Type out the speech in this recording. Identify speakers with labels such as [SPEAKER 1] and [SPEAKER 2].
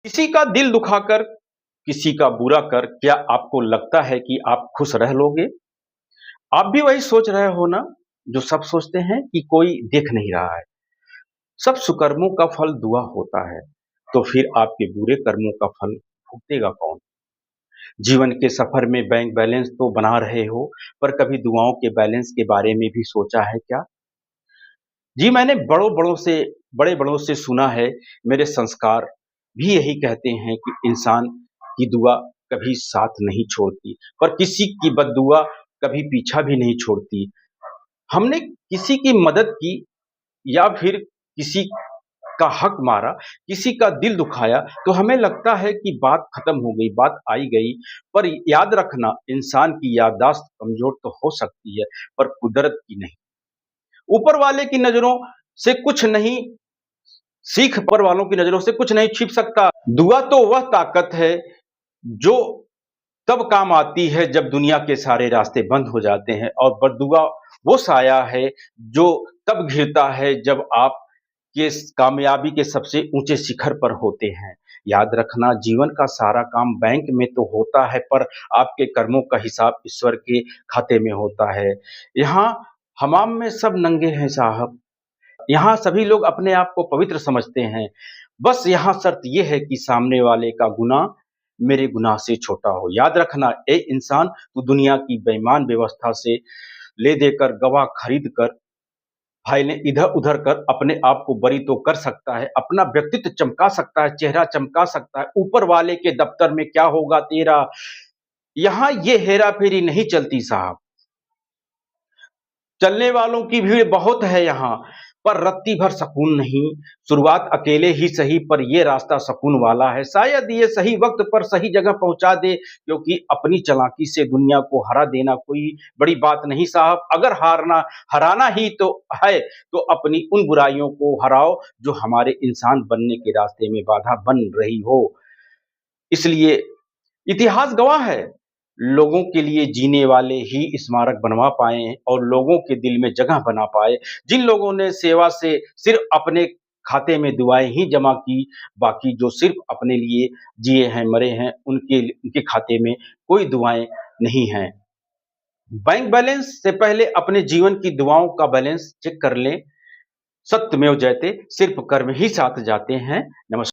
[SPEAKER 1] किसी का दिल दुखाकर, किसी का बुरा कर क्या आपको लगता है कि आप खुश रह लोगे? आप भी वही सोच रहे हो ना, जो सब सोचते हैं कि कोई देख नहीं रहा है। सब सुकर्मों का फल दुआ होता है, तो फिर आपके बुरे कर्मों का फल भुगतेगा कौन? जीवन के सफर में बैंक बैलेंस तो बना रहे हो, पर कभी दुआओं के बैलेंस के बारे में भी सोचा है क्या? जी, मैंने बड़े-बड़ों से सुना है, मेरे संस्कार भी यही कहते हैं कि इंसान की दुआ कभी साथ नहीं छोड़ती, पर किसी की बद्दुआ कभी पीछा भी नहीं छोड़ती। हमने किसी की मदद की या फिर किसी का हक मारा, किसी का दिल दुखाया, तो हमें लगता है कि बात खत्म हो गई, बात आई गई। पर याद रखना, इंसान की याददाश्त कमज़ोर तो हो सकती है, पर कुदरत की नहीं। ऊपर वाले की नज़रों से कुछ नहीं सीख पर वालों की नज़रों से कुछ नहीं छिप सकता। दुआ तो वह ताकत है जो तब काम आती है जब दुनिया के सारे रास्ते बंद हो जाते हैं, और बद्दुआ वो साया है जो तब घिरता है जब आप के कामयाबी के सबसे ऊंचे शिखर पर होते हैं। याद रखना, जीवन का सारा काम बैंक में तो होता है, पर आपके कर्मों का हिसाब ईश्वर के खाते में होता है। यहाँ हमाम में सब नंगे हैं साहब। यहाँ सभी लोग अपने आप को पवित्र समझते हैं। बस यहाँ शर्त ये है कि सामने वाले का गुनाह मेरे गुनाह से छोटा हो। याद रखना, ए इंसान, तू दुनिया की बेईमान व्यवस्था से ले देकर गवाह खरीद कर फाइलें इधर-उधर कर अपने आप को बरी तो कर सकता है, अपना व्यक्तित्व चमका सकता है, चेहरा चमका सकता है। ऊपर वाले के दफ्तर में क्या होगा तेरा? यहाँ ये हेरा-फेरी नहीं चलती साहब। चलने वालों की भीड़ बहुत है यहाँ, पर रत्ती भर सकून नहीं। शुरुआत अकेले ही सही, पर ये रास्ता सकून वाला है। शायद ये सही वक्त पर सही जगह पहुंचा दे, क्योंकि अपनी चालाकी से दुनिया को हरा देना कोई बड़ी बात नहीं साहब। अगर हराना ही तो है, तो अपनी उन बुराइयों को हराओ जो हमारे इंसान बनने के रास्ते में बाधा बन रही हो। इसलिए इतिहास गवाह है, लोगों के लिए जीने वाले ही स्मारक बनवा पाए हैं और लोगों के दिल में जगह बना पाए। जिन लोगों ने सेवा से सिर्फ अपने खाते में दुआएं ही जमा की, बाकी जो सिर्फ अपने लिए जिए हैं, मरे हैं, उनके खाते में कोई दुआएं नहीं हैं। बैंक बैलेंस से पहले अपने जीवन की दुआओं का बैलेंस चेक कर लें। सत्यमेव जयते, सिर्फ कर्म ही साथ जाते हैं। नमस्कार।